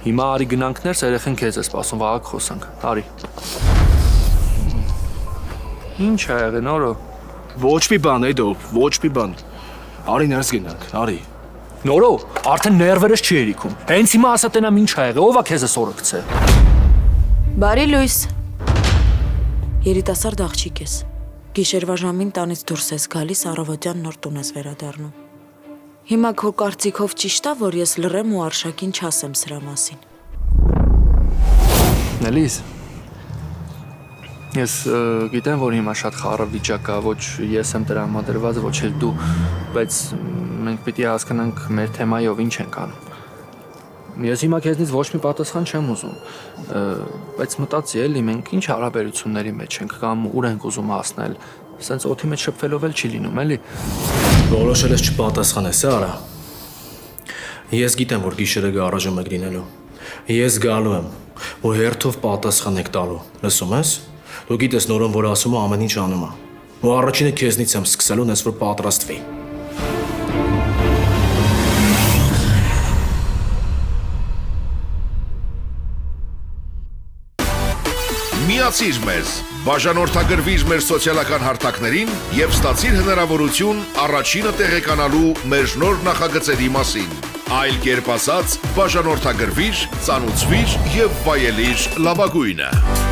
Հիմա արի գնանք ներս, երեխեն քեզ է սպասում, վաղը խոսանք։ Արի։ Ինչ ա եղել, Նորո։ Ոչ մի բան, Էդո, ոչ մի բան։ Արի ներս գնանք, արի։ Նորո, արդեն ներվերս չի երիքում։ Հենց հիմա ասա տենամ ինչ ա եղել, ով ա քեզ սորը գցե։ Բարի լույս։ Երիտասարդ աղջիկ ես։ Գիշերվա ժամին տանից դուրս ես գալիս, առավոտյան նոր տուն ես վերադառնում։ Հիմա քո կարծիքով ճիշտ է, որ ես լռեմ ու Արշակին չասեմ սրա մասին։ Նելիս, ես գիտեմ, որ հիմա շատ խառը վիճակ կա, ոչ ես եմ տրամադրված, ոչ էլ դու, բայց մենք պիտի հասկանանք մեր թեմայով ինչ ենք անում։ Ես հիմա քեզնից ոչ մի պատասխան չեմ ուզում, բայց մտածի էլի մենք ինչ հարաբերությունների մեջ ենք կամ ուր ենք ուզում հասնել, սենց օդի մեջ շփվելով էլ չի լինում, էլի։ Որոշել ես չպատասխանես, արա։ Ես գիտեմ, որ գիշերը գարաժում եք լինելու։ Ես գալու եմ, ու հերթով պատասխան եք տալու։ Լսում ես։ Դու գիտես Նորոն, որ ասում է ամեն ինչ անում է։ Ու առաջինը քեզնից եմ սկսելու, նես որ պատրաստվի։ Միացիր մեզ, բաժանորդագրվիր մեր սոցիալական հարթակներին և ստացիր հնարավորություն առաջինը տեղեկանալու մեր նոր նախագծերի մասին։ Այլ կերպ ասած, բաժանորդագրվիր, ծանուցվիր և վայելիր լավագույնը։